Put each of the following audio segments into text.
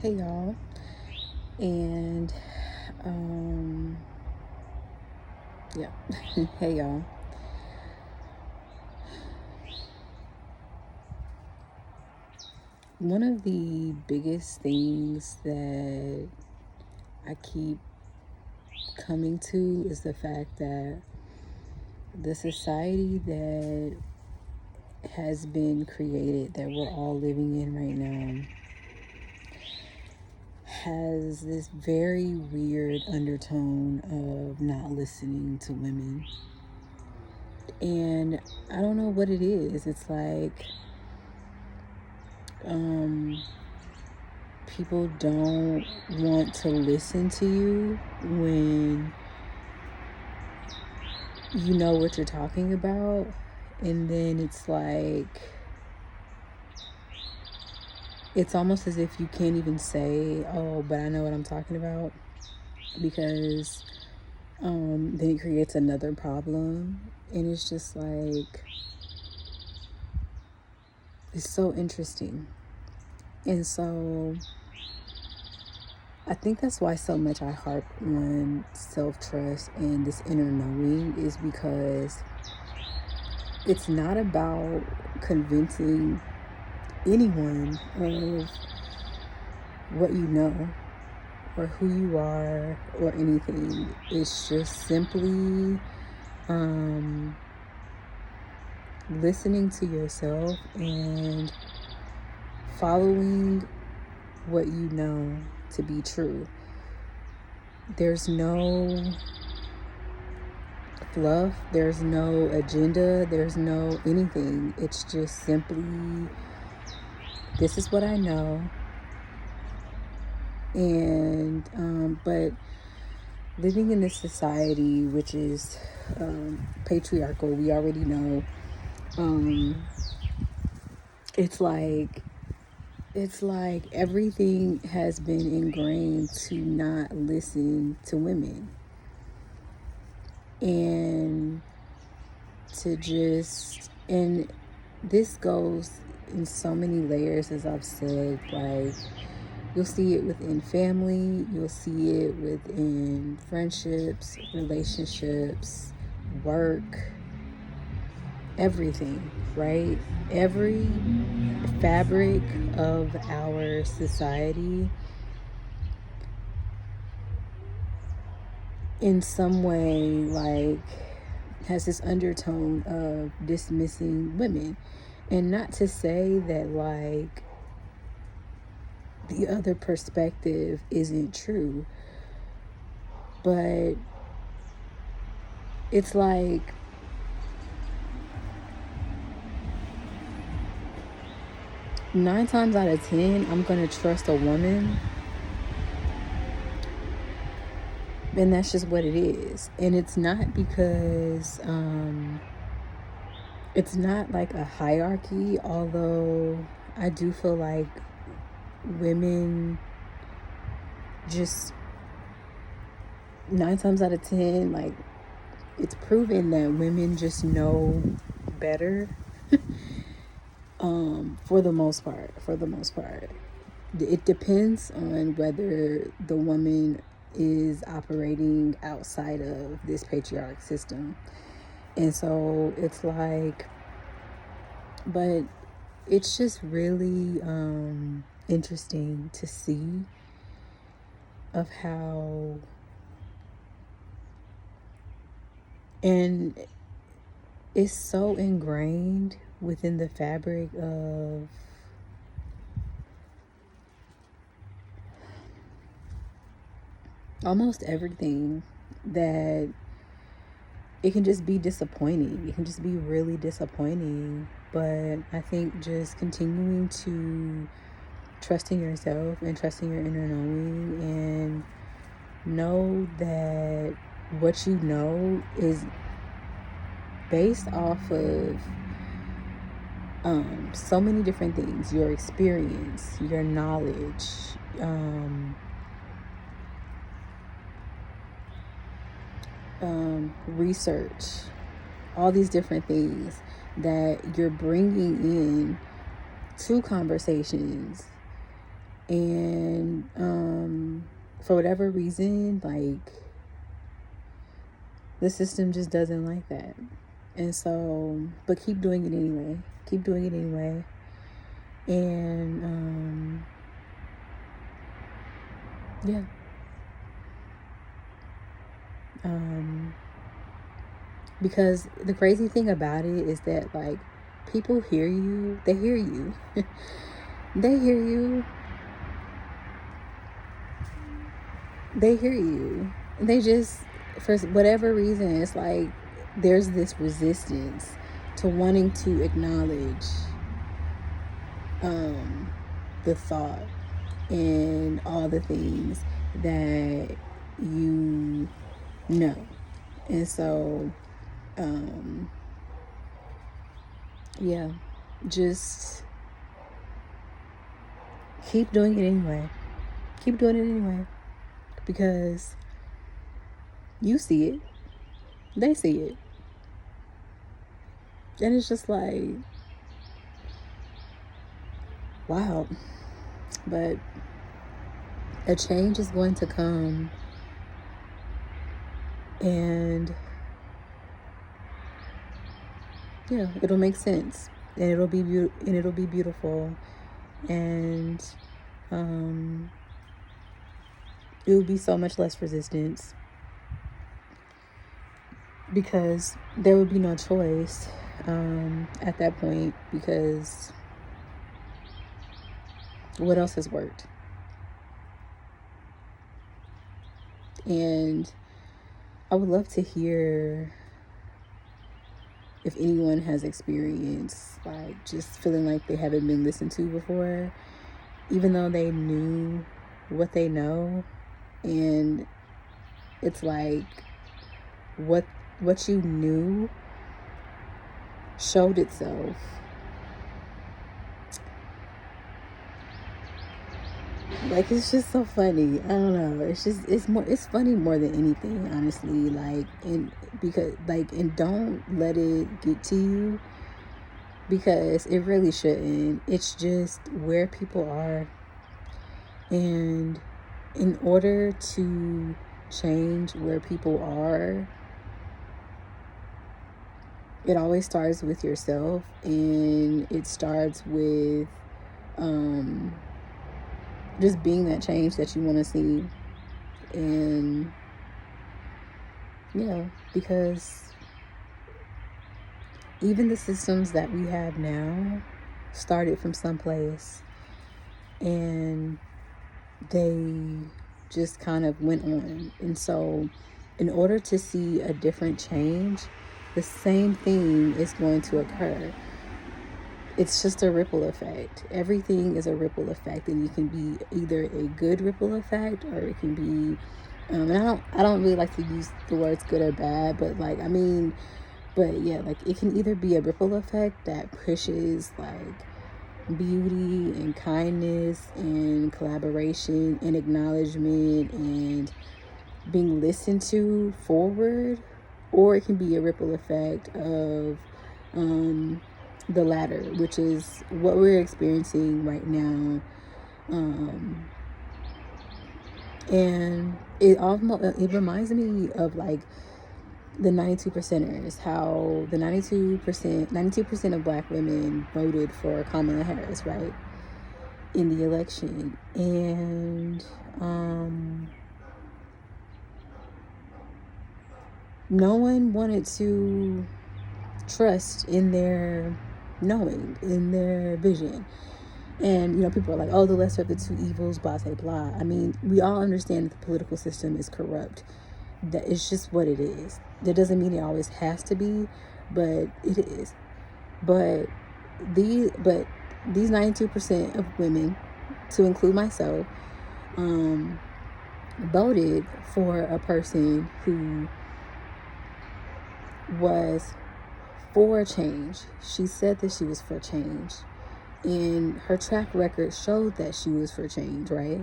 Hey y'all, and um, yeah, hey y'all. One of the biggest things that I keep coming to is the fact that the society that has been created, that we're all living in right now, has this very weird undertone of not listening to women. And I don't know what it is. It's like, um, people don't want to listen to you when you know what you're talking about. And then it's like, it's almost as if you can't even say, oh, but I know what I'm talking about, because then it creates another problem. And it's just like, it's so interesting. And so I think that's why so much I harp on self trust and this inner knowing, is because it's not about convincing anyone of what you know or who you are or anything. It's just simply listening to yourself and following what you know to be true. There's no fluff, there's no agenda, there's no anything. It's just simply, this is what I know. And but living in this society which is patriarchal, we already know, um it's like everything has been ingrained to not listen to women, and to just, and this goes in so many layers, as I've said. Like, you'll see it within family, you'll see it within friendships, relationships, work, everything, right? Every fabric of our society, in some way, like, has this undertone of dismissing women. And not to say that, like, the other perspective isn't true, but it's like, nine times out of 10, I'm going to trust a woman. And that's just what it is. And it's not because, it's not like a hierarchy, although I do feel like women just, nine times out of 10, like, it's proven that women just know better. For the most part, it depends on whether the woman is operating outside of this patriarch system. And so it's like, but it's just really interesting to see of how, and it's so ingrained within the fabric of almost everything, that it can just be disappointing. It can just be really disappointing. But I think just continuing to trusting yourself and trusting your inner knowing, and know that what you know is based off of so many different things: your experience, your knowledge, research, all these different things that you're bringing in to conversations And for whatever reason, like, the system just doesn't like that. And so, but keep doing it anyway. Keep doing it anyway. And yeah. Because the crazy thing about it is that, like, people hear you. They hear you. They hear you. They hear you. They just, for whatever reason, it's like there's this resistance to wanting to acknowledge the thought and all the things that you know. And so, yeah, just keep doing it anyway. Keep doing it anyway. Because you see it, they see it. And it's just like, wow. But a change is going to come, and yeah, it'll make sense, and it'll be beautiful, and it will be so much less resistance, because there would be no choice at that point, because what else has worked? And I would love to hear if anyone has experienced, like, just feeling like they haven't been listened to before, even though they knew what they know. And it's like what you knew showed itself. Like, it's just so funny. I don't know. It's funny more than anything, honestly. Like, and don't let it get to you, because it really shouldn't. It's just where people are. And in order to change where people are, it always starts with yourself, and it starts with just being that change that you want to see. And yeah, because even the systems that we have now started from someplace, and they just kind of went on. And so in order to see a different change, the same thing is going to occur. It's just a ripple effect. Everything is a ripple effect, and you can be either a good ripple effect, or it can be and I don't really like to use the words good or bad, but like, I mean, but yeah, like, it can either be a ripple effect that pushes, like, beauty and kindness and collaboration and acknowledgement and being listened to forward, or it can be a ripple effect of the latter, which is what we're experiencing right now. And it reminds me of, like, the 92 percenters, how the 92% of black women voted for Kamala Harris, right, in the election. And no one wanted to trust in their knowing, in their vision. And, people are like, oh, the lesser of the two evils, blah, blah, blah. I mean, we all understand that the political system is corrupt. That it's just what it is. That doesn't mean it always has to be, but it is. But these 92% of women, to include myself, voted for a person who was for change. She said that she was for change, and her track record showed that she was for change, right?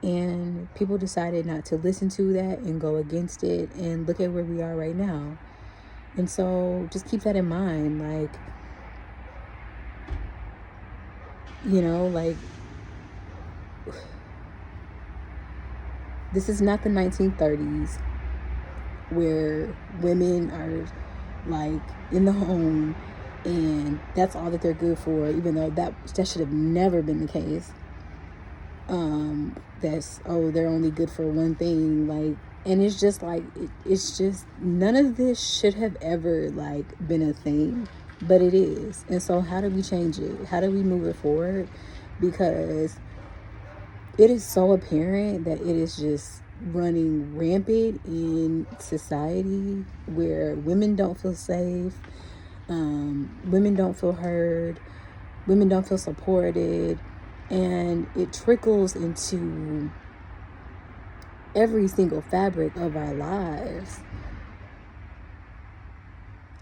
And people decided not to listen to that and go against it, and look at where we are right now. And so just keep that in mind. Like, this is not the 1930s where women are like in the home and that's all that they're good for, even though that should have never been the case. That's, oh, they're only good for one thing, like, and it's just like it's just none of this should have ever like been a thing, but it is. And so how do we change it? How do we move it forward? Because it is so apparent that it is just running rampant in society, where women don't feel safe, women don't feel heard, women don't feel supported, and it trickles into every single fabric of our lives,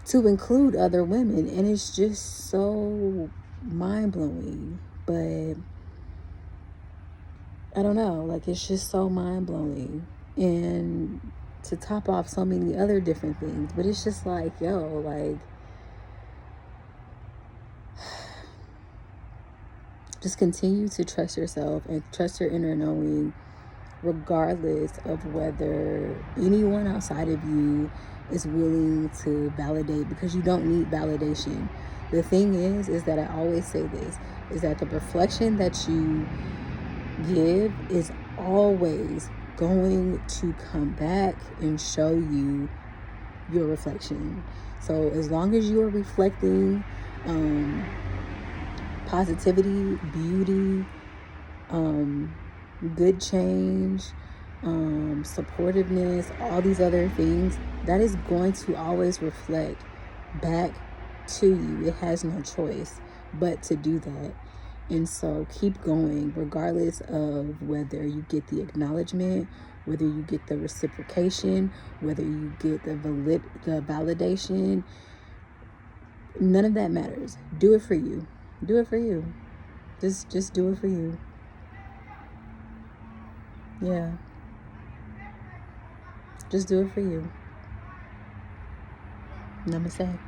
to include other women. And it's just so mind-blowing. But I don't know, like, it's just so mind-blowing, and to top off so many other different things. But it's just like, yo, like, just continue to trust yourself and trust your inner knowing, regardless of whether anyone outside of you is willing to validate, because you don't need validation. The thing is that I always say this, is that the reflection that you give is always going to come back and show you your reflection. So as long as you are reflecting positivity, beauty, good change, supportiveness, all these other things, that is going to always reflect back to you. It has no choice but to do that. And so keep going, regardless of whether you get the acknowledgement, whether you get the reciprocation, whether you get the validation. None of that matters. Do it for you. Do it for you. Just do it for you. Yeah. Just do it for you. Namaste.